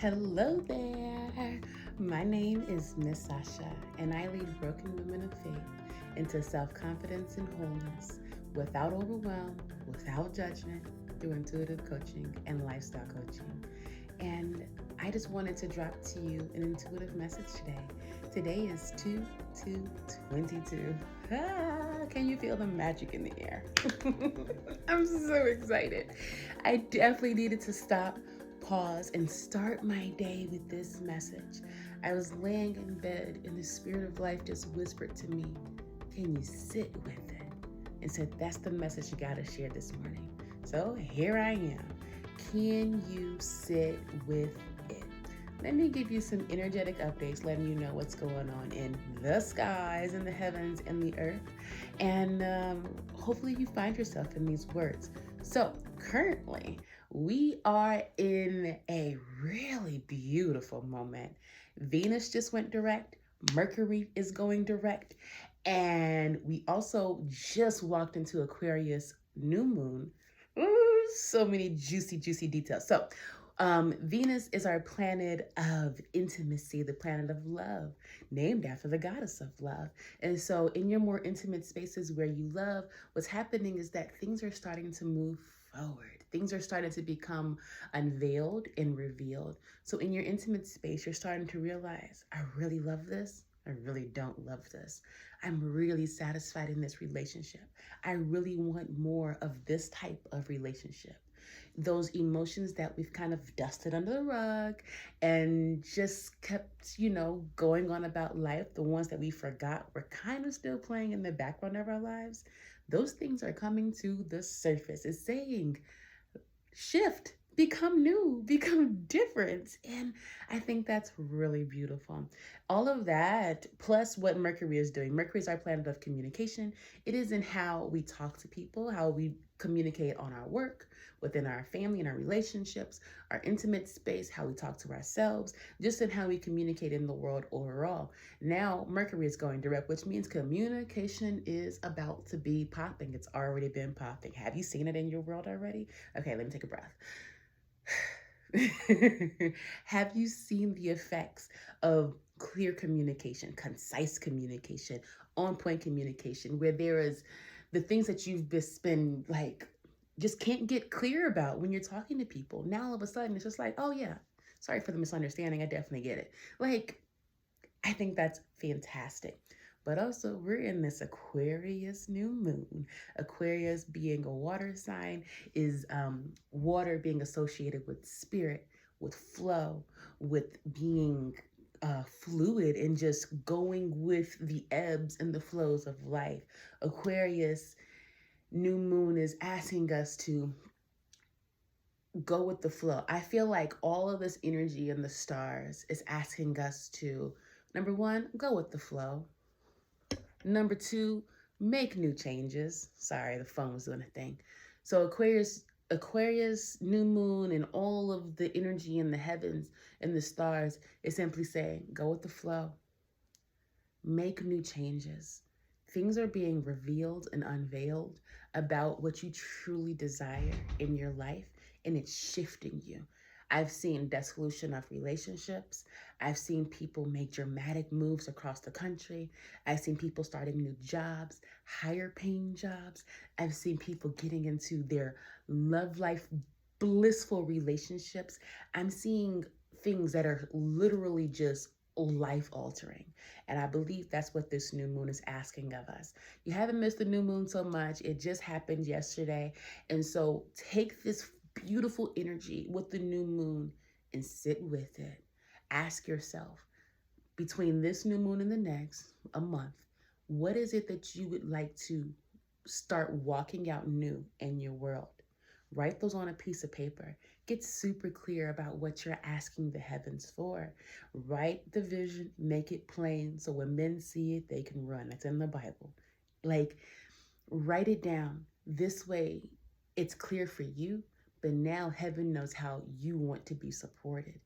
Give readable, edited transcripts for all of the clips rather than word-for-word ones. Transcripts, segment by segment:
Hello there. My name is Miss Sasha, and I lead broken women of faith into self confidence and wholeness without overwhelm, without judgment, through intuitive coaching and lifestyle coaching. And I just wanted to drop to you an intuitive message today. Today is 2 2 22. Can you feel the magic in the air? I'm so excited. I definitely needed to stop, pause, and start my day with this message. I was laying in bed, and the spirit of life just whispered to me, can you sit with it? And said, that's the message you got to share this morning. So here I am. Can you sit with it? Let me give you some energetic updates, letting you know what's going on in the skies, in the heavens, and the earth. And hopefully you find yourself in these words. So currently, we are in a really beautiful moment. Venus just went direct, Mercury is going direct, and we also just walked into Aquarius New Moon. Ooh, so many juicy details. So, Venus is our planet of intimacy, the planet of love, named after the goddess of love. And so, in your more intimate spaces where you love, what's happening is that things are starting to move forward. Things are starting to become unveiled and revealed. So, in your intimate space, you're starting to realize, I really love this. I really don't love this. I'm really satisfied in this relationship. I really want more of this type of relationship. Those emotions that we've kind of dusted under the rug and just kept, going on about life, the ones that we forgot were kind of still playing in the background of our lives, those things are coming to the surface. It's saying, shift, become new, become different. And I think that's really beautiful. All of that, plus what Mercury is doing. Mercury is our planet of communication. It is in how we talk to people, how we communicate on our work, within our family and our relationships, our intimate space, how we talk to ourselves, just in how we communicate in the world overall. Now, Mercury is going direct, which means communication is about to be popping. It's already been popping. Have you seen it in your world already? Okay, let me take a breath. Have you seen the effects of clear communication, concise communication, on point communication, where there is the things that you've just been like, just can't get clear about when you're talking to people? Now all of a sudden it's just like, oh yeah, sorry for the misunderstanding. I definitely get it. Like, I think that's fantastic. But also, we're in this Aquarius new moon. Aquarius being a water sign is water being associated with spirit, with flow, with being fluid and just going with the ebbs and the flows of life. Aquarius new moon is asking us to go with the flow. I feel like all of this energy in the stars is asking us to, number one, go with the flow. Number two, make new changes. Sorry, the phone was doing a thing. So Aquarius, new moon, and all of the energy in the heavens and the stars is simply saying, go with the flow. Make new changes. Things are being revealed and unveiled about what you truly desire in your life, and it's shifting you. I've seen dissolution of relationships. I've seen people make dramatic moves across the country. I've seen people starting new jobs, higher paying jobs. I've seen people getting into their love life, blissful relationships. I'm seeing things that are literally just life altering. And I believe that's what this new moon is asking of us. You haven't missed the new moon so much. It just happened yesterday. And so take this beautiful energy with the new moon and sit with it. Ask yourself, between this new moon and the next, a month, what is it that you would like to start walking out new in your world? Write those on a piece of paper. Get super clear about what you're asking the heavens for. Write the vision, make it plain, so when men see it, they can run. That's in the Bible. Like, write it down. This way, it's clear for you, but now heaven knows how you want to be supported.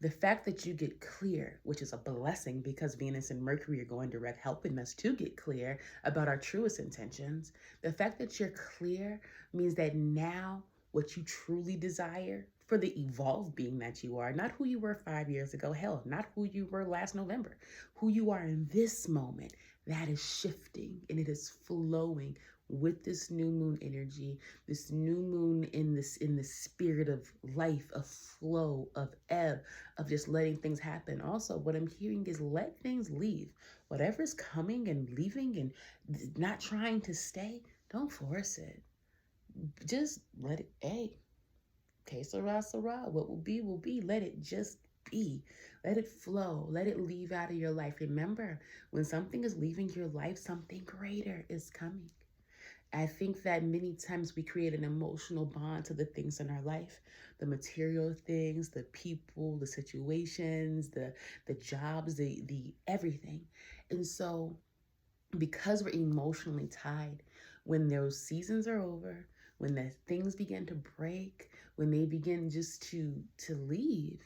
The fact that you get clear, which is a blessing because Venus and Mercury are going direct, helping us to get clear about our truest intentions. The fact that you're clear means that now what you truly desire for the evolved being that you are, not who you were 5 years ago. Hell, not who you were last November. Who you are in this moment, that is shifting and it is flowing with this new moon energy, this new moon in the spirit of life, of flow, of ebb, of just letting things happen. Also, what I'm hearing is let things leave. Whatever's coming and leaving and not trying to stay, don't force it. Just let it, hey, que sera, sera. What will be, will be. Let it just be. Let it flow. Let it leave out of your life. Remember, when something is leaving your life, something greater is coming. I think that many times we create an emotional bond to the things in our life, the material things, the people, the situations, the jobs, the everything. And so because we're emotionally tied, when those seasons are over, when the things begin to break, when they begin just to leave,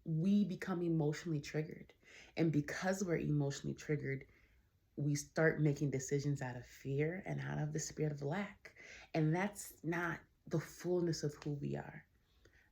we become emotionally triggered. And because we're emotionally triggered, we start making decisions out of fear and out of the spirit of lack. And that's not the fullness of who we are.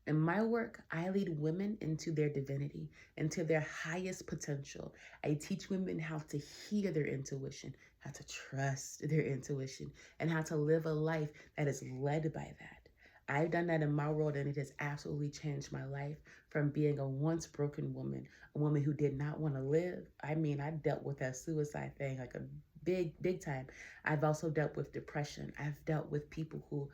In my work, I lead women into their divinity, into their highest potential. I teach women how to hear their intuition, how to trust their intuition, and how to live a life that is led by that. I've done that in my world, and it has absolutely changed my life from being a once broken woman, a woman who did not want to live. I mean, I dealt with that suicide thing like a big time. I've also dealt with depression. I've dealt with people who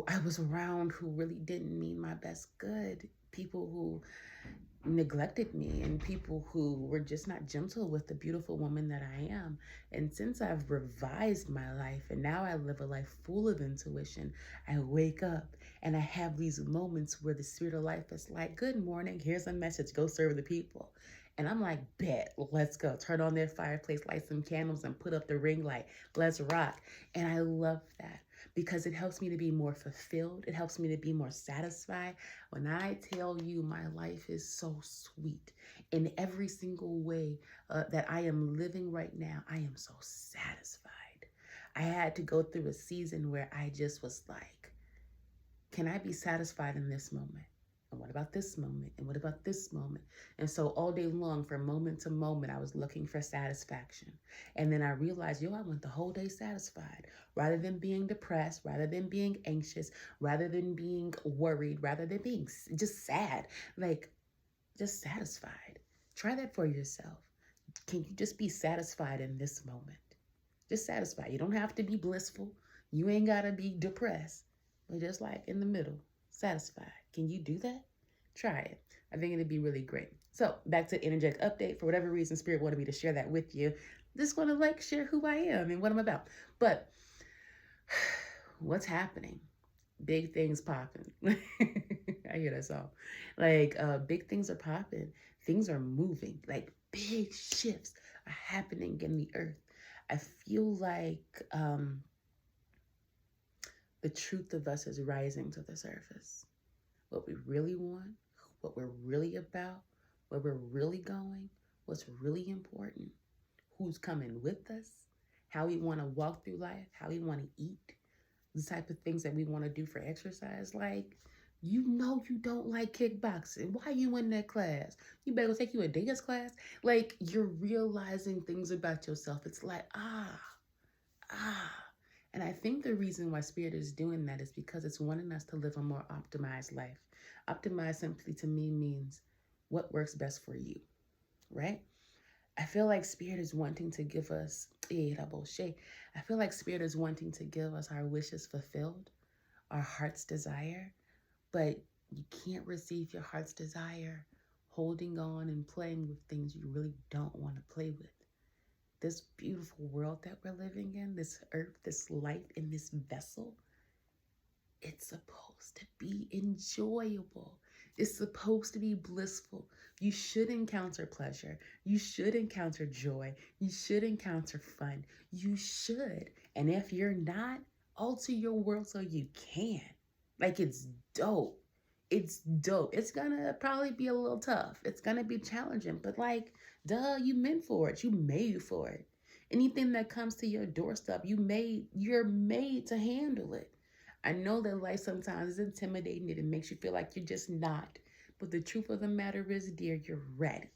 I was around who really didn't mean my best good. People who neglected me and people who were just not gentle with the beautiful woman that I am. And since I've revised my life and now I live a life full of intuition, I wake up and I have these moments where the spirit of life is like, good morning, here's a message, go serve the people. And I'm like, bet, let's go. Turn on their fireplace, light some candles, and put up the ring light. Let's rock. And I love that because it helps me to be more fulfilled. It helps me to be more satisfied. When I tell you my life is so sweet in every single way that I am living right now, I am so satisfied. I had to go through a season where I just was like, can I be satisfied in this moment? And what about this moment? And what about this moment? And so all day long, from moment to moment, I was looking for satisfaction. And then I realized, I went the whole day satisfied. Rather than being depressed, rather than being anxious, rather than being worried, rather than being just sad, like just satisfied. Try that for yourself. Can you just be satisfied in this moment? Just satisfied. You don't have to be blissful. You ain't got to be depressed. But just like in the middle, satisfied. Can you do that? Try it. I think it'd be really great. So back to energetic update. For whatever reason, Spirit wanted me to share that with you. Just want to share who I am and what I'm about. But what's happening? Big things popping. I hear that song. Big things are popping. Things are moving. Like big shifts are happening in the earth. I feel like the truth of us is rising to the surface. What we really want, what we're really about, where we're really going, what's really important, who's coming with us, how we want to walk through life, how we want to eat, the type of things that we want to do for exercise. Like, you don't like kickboxing. Why are you in that class? You better go take you a dance class. Like, you're realizing things about yourself. It's like, ah. And I think the reason why Spirit is doing that is because it's wanting us to live a more optimized life. Optimized simply to me means what works best for you, right? I feel like Spirit is wanting to give us, I feel like Spirit is wanting to give us our wishes fulfilled, our heart's desire, but you can't receive your heart's desire holding on and playing with things you really don't want to play with. This beautiful world that we're living in, this earth, this life in this vessel, it's supposed to be enjoyable. It's supposed to be blissful. You should encounter pleasure. You should encounter joy. You should encounter fun. You should. And if you're not, alter your world so you can. It's dope. It's dope. It's gonna probably be a little tough. It's gonna be challenging, but duh, you meant for it. You made for it. Anything that comes to your doorstep, you're made to handle it. I know that life sometimes is intimidating and it makes you feel like you're just not. But the truth of the matter is, dear, you're ready.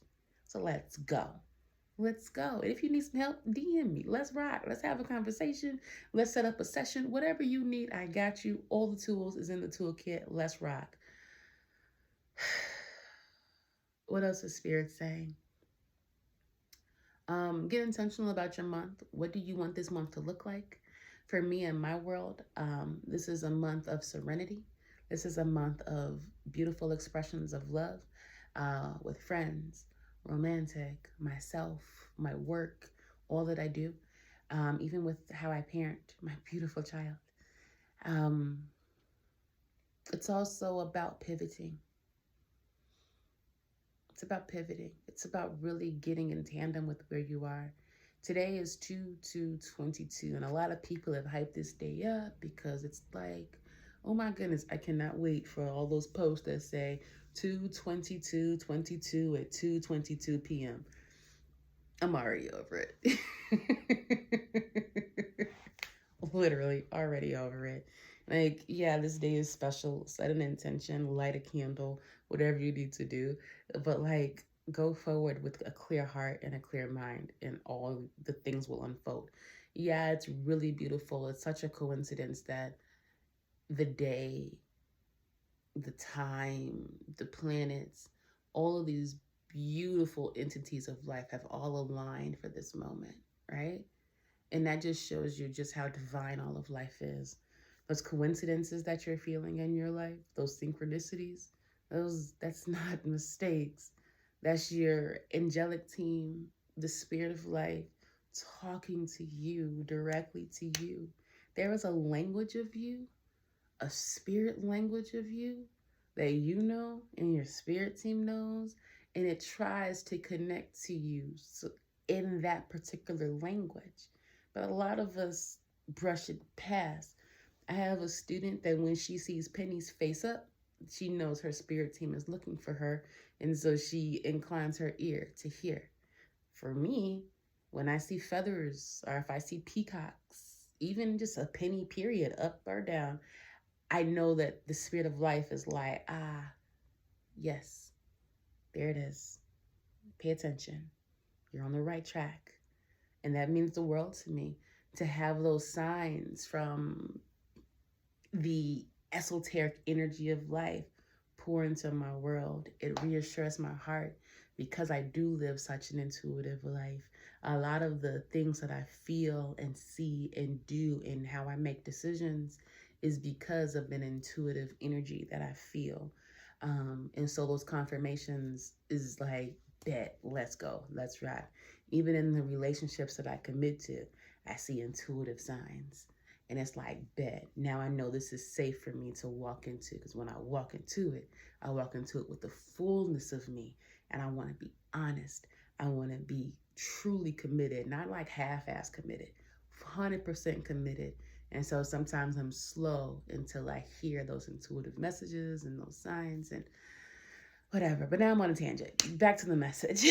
So let's go. Let's go. And if you need some help, DM me. Let's rock. Let's have a conversation. Let's set up a session. Whatever you need, I got you. All the tools is in the toolkit. Let's rock. What else is Spirit saying? Get intentional about your month. What do you want this month to look like? For me in my world, this is a month of serenity. This is a month of beautiful expressions of love with friends, romantic, myself, my work, all that I do, even with how I parent my beautiful child. Um, it's also about pivoting. It's about pivoting. It's about really getting in tandem with where you are. Today is 2/2/22, and a lot of people have hyped this day up because it's like, oh my goodness, I cannot wait for all those posts that say 2/22/22 at 2:22 p.m. I'm already over it. Literally already over it. Like, yeah, this day is special. Set an intention, light a candle, whatever you need to do. But like, go forward with a clear heart and a clear mind, and all the things will unfold. Yeah, it's really beautiful. It's such a coincidence that the day, the time, the planets, all of these beautiful entities of life have all aligned for this moment, right? And that just shows you just how divine all of life is. Those coincidences that you're feeling in your life, those synchronicities, that's not mistakes. That's your angelic team, the spirit of life talking to you, directly to you. There is a language of you, a spirit language of you that you know and your spirit team knows, and it tries to connect to you in that particular language. But a lot of us brush it past. I have a student that when she sees Penny's face up, she knows her spirit team is looking for her, and so she inclines her ear to hear. For me, when I see feathers or if I see peacocks, even just a penny period up or down, I know that the spirit of life is like, yes, there it is. Pay attention. You're on the right track. And that means the world to me to have those signs from the esoteric energy of life pour into my world. It reassures my heart because I do live such an intuitive life. A lot of the things that I feel and see and do and how I make decisions is because of an intuitive energy that I feel. And so those confirmations is like, bet, let's go, let's ride. Even in the relationships that I commit to, I see intuitive signs. And it's like, bet, now I know this is safe for me to walk into. Because when I walk into it, I walk into it with the fullness of me. And I want to be honest. I want to be truly committed, not like half-ass committed, 100% committed. And so sometimes I'm slow until I hear those intuitive messages and those signs and whatever. But now I'm on a tangent. Back to the message.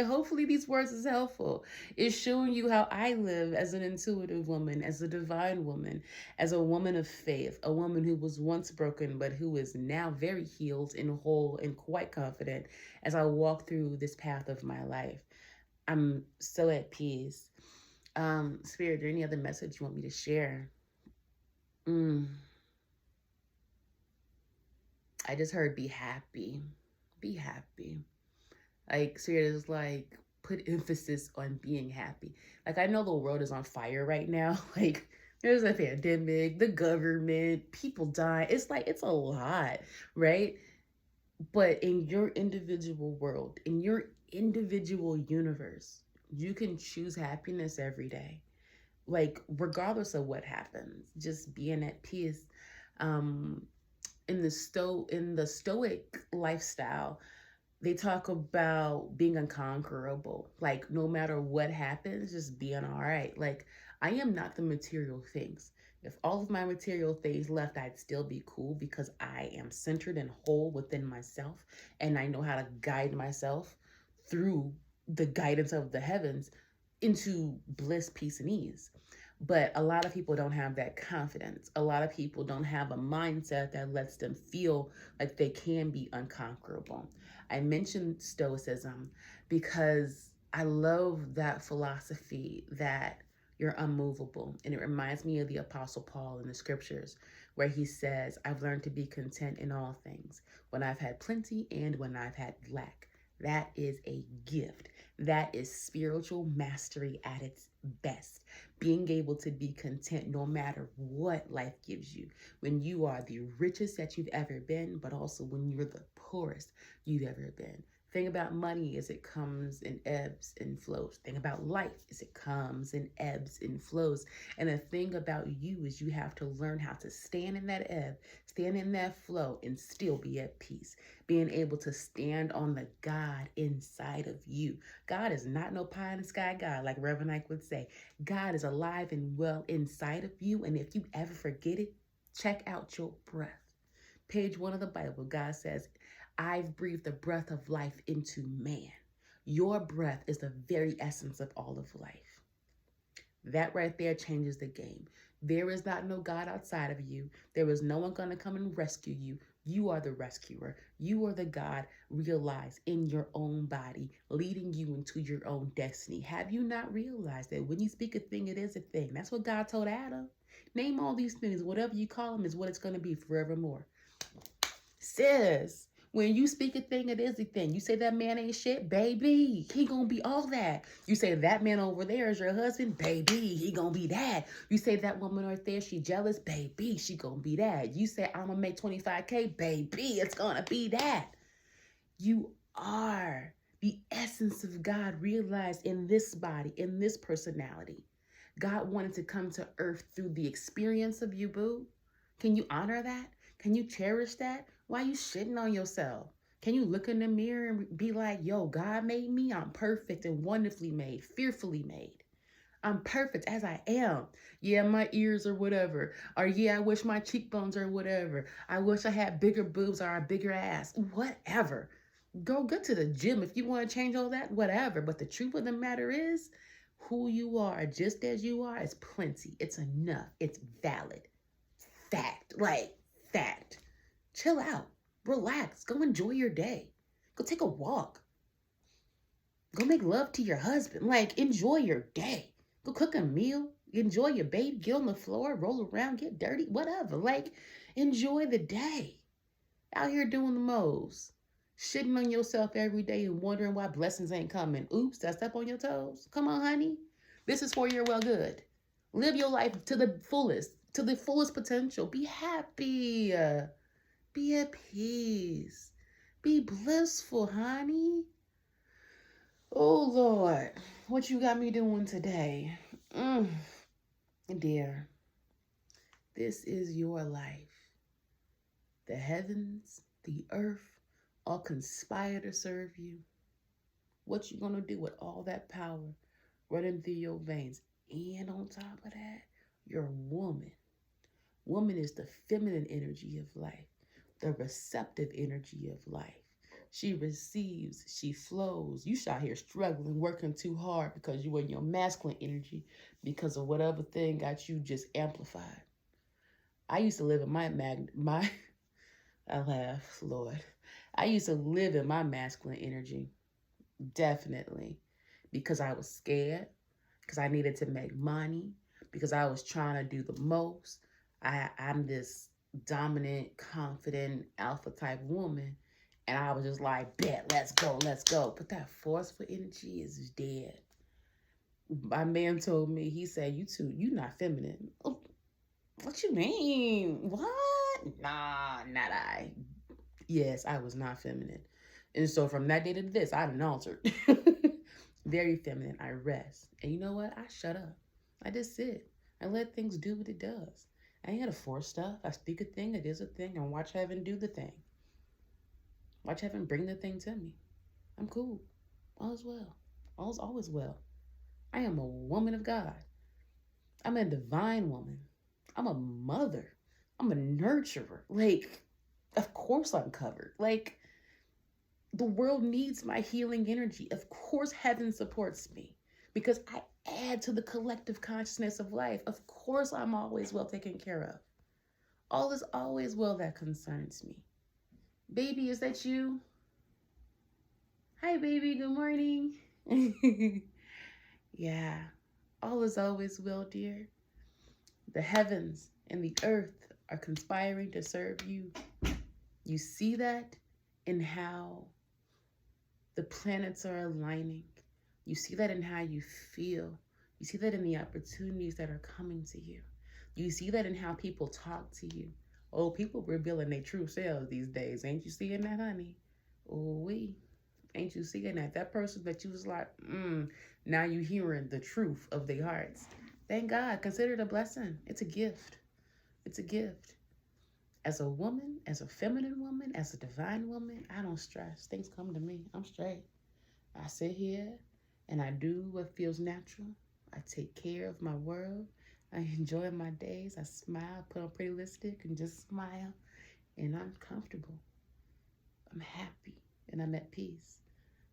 Hopefully these words is helpful. It's showing you how I live as an intuitive woman, as a divine woman, as a woman of faith, a woman who was once broken, but who is now very healed and whole and quite confident as I walk through this path of my life. I'm so at peace. Spirit, there any other message you want me to share? I just heard be happy. Be happy. Like, Spirit is like, put emphasis on being happy. Like, I know the world is on fire right now. Like, there's a pandemic, the government, people die. It's like, it's a lot, right? But in your individual world, in your individual universe, you can choose happiness every day. Like, regardless of what happens, just being at peace. Um, in the stoic lifestyle, they talk about being unconquerable. Like, no matter what happens, just being all right. Like, I am not the material things. If all of my material things left, I'd still be cool because I am centered and whole within myself. And I know how to guide myself through the guidance of the heavens into bliss, peace, and ease. But a lot of people don't have that confidence. A lot of people don't have a mindset that lets them feel like they can be unconquerable. I mentioned Stoicism because I love that philosophy that you're unmovable. And it reminds me of the Apostle Paul in the scriptures, where he says, I've learned to be content in all things, when I've had plenty and when I've had lack. That is a gift. That is spiritual mastery at its best. Being able to be content no matter what life gives you. When you are the richest that you've ever been, but also when you're the poorest you've ever been. Thing about money is it comes in ebbs and flows. Thing about life is it comes in ebbs and flows. And the thing about you is you have to learn how to stand in that ebb, stand in that flow, and still be at peace. Being able to stand on the God inside of you. God is not no pie in the sky God, like Reverend Ike would say. God is alive and well inside of you. And if you ever forget it, check out your breath. Page 1 of the Bible, God says, I've breathed the breath of life into man. Your breath is the very essence of all of life. That right there changes the game. There is not no God outside of you. There is no one going to come and rescue you. You are the rescuer. You are the God realized in your own body, leading you into your own destiny. Have you not realized that when you speak a thing, it is a thing? That's what God told Adam. Name all these things. Whatever you call them is what it's going to be forevermore. Sis, when you speak a thing, it is a thing. You say that man ain't shit, baby, he gonna be all that. You say that man over there is your husband, baby, he gonna be that. You say that woman right there, she jealous, baby, she gonna be that. You say I'm gonna make 25K, baby, it's gonna be that. You are the essence of God realized in this body, in this personality. God wanted to come to earth through the experience of you, boo. Can you honor that? Can you cherish that? Why are you shitting on yourself? Can you look in the mirror and be like, yo, God made me. I'm perfect and wonderfully made, fearfully made. I'm perfect as I am. Yeah, my ears or whatever. Or yeah, I wish my cheekbones or whatever. I wish I had bigger boobs or a bigger ass. Whatever. Go good to the gym if you want to change all that, whatever. But the truth of the matter is, who you are, just as you are, is plenty. It's enough. It's valid. Fact. Like, fact. Chill out. Relax. Go enjoy your day. Go take a walk. Go make love to your husband. Like, enjoy your day. Go cook a meal. Enjoy your baby. Get on the floor. Roll around. Get dirty. Whatever. Like, enjoy the day. Out here doing the most. Shitting on yourself every day and wondering why blessings ain't coming. Oops, I step on your toes. Come on, honey. This is for your well good. Live your life to the fullest potential. Be happy. Be at peace. Be blissful, honey. Oh, Lord. What you got me doing today? Dear, this is your life. The heavens, the earth, all conspire to serve you. What you gonna do with all that power running through your veins? And on top of that, you're a woman. Woman is the feminine energy of life, the receptive energy of life. She receives, she flows. You out here struggling, working too hard because you in your masculine energy because of whatever thing got you just amplified. I used to live in I laugh, Lord. I used to live in my masculine energy, definitely, because I was scared, because I needed to make money, because I was trying to do the most. I'm this dominant, confident, alpha type woman, and I was just like, bet, let's go, let's go. But that forceful energy is dead. My man told me, he said, you not feminine. Oh, what you mean? What? Nah, not I. Yes, I was not feminine. And so from that day to this, I done altered. Very feminine. I rest. And you know what? I shut up. I just sit. I let things do what it does. I ain't gotta force stuff. I speak a thing, it is a thing, and watch heaven do the thing. Watch heaven bring the thing to me. I'm cool. All is well. All is always well. I am a woman of God. I'm a divine woman. I'm a mother. I'm a nurturer. Like, of course I'm covered. Like, the world needs my healing energy. Of course heaven supports me. because I add to the collective consciousness of life. Of course, I'm always well taken care of. All is always well that concerns me. Baby, is that you? Hi, baby. Good morning. Yeah, all is always well, dear. The heavens and the earth are conspiring to serve you. You see that in how the planets are aligning. You see that in how you feel. You see that in the opportunities that are coming to you. You see that in how people talk to you. Oh, people revealing their true selves these days. Ain't you seeing that, honey? Oh, ain't you seeing that? That person that you was like, now you hearing the truth of their hearts. Thank God. Consider it a blessing. It's a gift. It's a gift. As a woman, as a feminine woman, as a divine woman, I don't stress. Things come to me. I'm straight. I sit here and I do what feels natural. I take care of my world. I enjoy my days. I smile, put on pretty lipstick and just smile. And I'm comfortable. I'm happy and I'm at peace.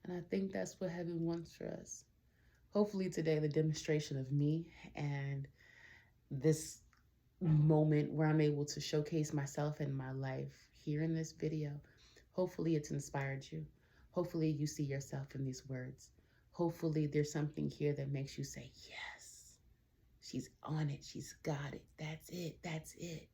And I think that's what heaven wants for us. Hopefully today, the demonstration of me and this moment where I'm able to showcase myself and my life here in this video, hopefully it's inspired you. Hopefully you see yourself in these words. Hopefully there's something here that makes you say, yes, she's on it. She's got it. That's it. That's it.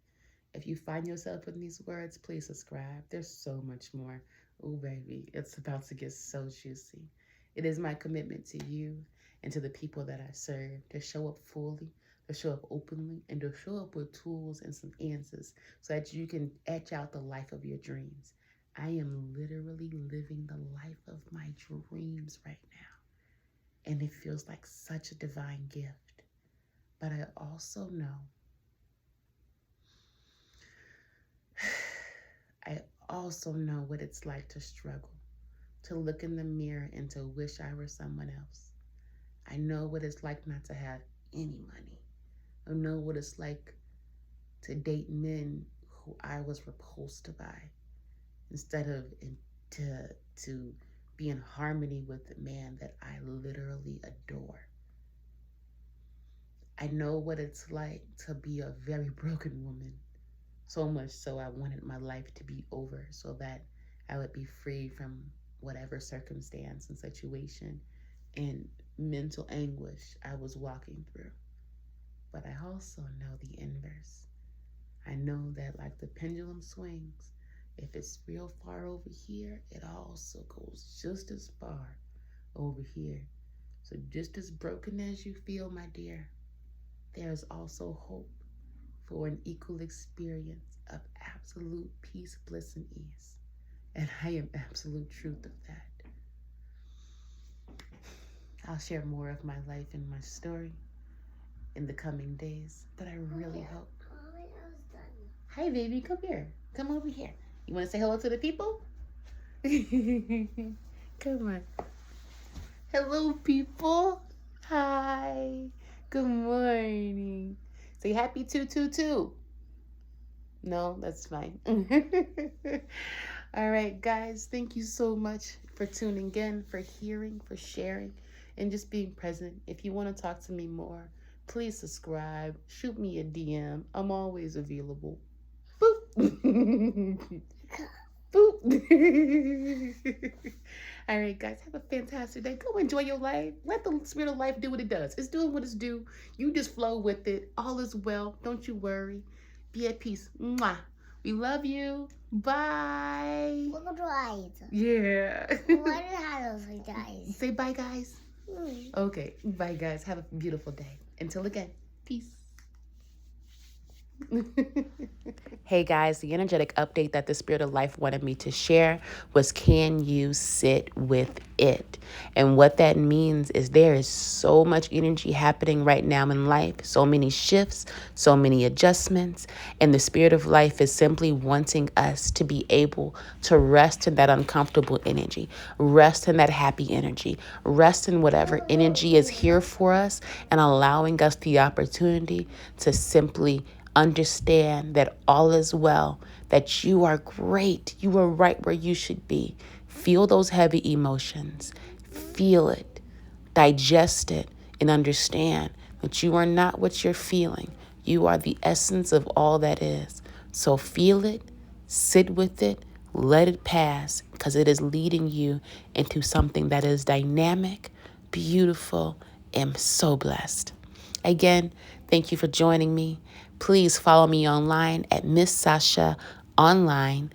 If you find yourself in these words, please subscribe. There's so much more. Oh, baby, it's about to get so juicy. It is my commitment to you and to the people that I serve to show up fully, to show up openly, and to show up with tools and some answers so that you can etch out the life of your dreams. I am literally living the life of my dreams right now. And it feels like such a divine gift. But I also know, what it's like to struggle, to look in the mirror and to wish I were someone else. I know what it's like not to have any money. I know what it's like to date men who I was repulsed by instead of to be in harmony with the man that I literally adore. I know what it's like to be a very broken woman. So much so I wanted my life to be over so that I would be free from whatever circumstance and situation and mental anguish I was walking through. But I also know the inverse. I know that like the pendulum swings, if it's real far over here, it also goes just as far over here. So just as broken as you feel, my dear, there's also hope for an equal experience of absolute peace, bliss, and ease. And I am absolute truth of that. I'll share more of my life and my story in the coming days, but I really hope. Hi, baby, come here. Come over here. You want to say hello to the people? Come on. Hello, people. Hi. Good morning. Say happy 222. No, that's fine. All right, guys, thank you so much for tuning in, for hearing, for sharing, and just being present. If you want to talk to me more, please subscribe. Shoot me a DM. I'm always available. Boop. Boop. All right, guys, have a fantastic day. Go enjoy your life. Let the spirit of life do what it does. It's doing what it's due. You just flow with it. All is well. Don't you worry. Be at peace. Mwah. We love you. Bye. Yeah. Say bye, guys. Okay. Bye, guys. Have a beautiful day. Until again. Peace. Hey guys, the energetic update that the Spirit of Life wanted me to share was, can you sit with it? And what that means is there is so much energy happening right now in life, so many shifts, so many adjustments, and the Spirit of Life is simply wanting us to be able to rest in that uncomfortable energy, rest in that happy energy, rest in whatever energy is here for us, and allowing us the opportunity to simply understand that all is well, that you are great. You are right where you should be. Feel those heavy emotions. Feel it. Digest it. and understand that you are not what you're feeling. You are the essence of all that is. So feel it, sit with it, let it pass, because it is leading you into something that is dynamic, beautiful, and so blessed. Again, thank you for joining me. Please follow me online at Miss Sasha Online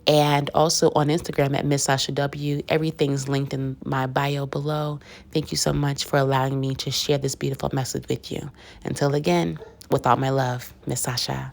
and also on Instagram at Miss Sasha W. Everything's linked in my bio below. Thank you so much for allowing me to share this beautiful message with you. Until again, with all my love, Miss Sasha.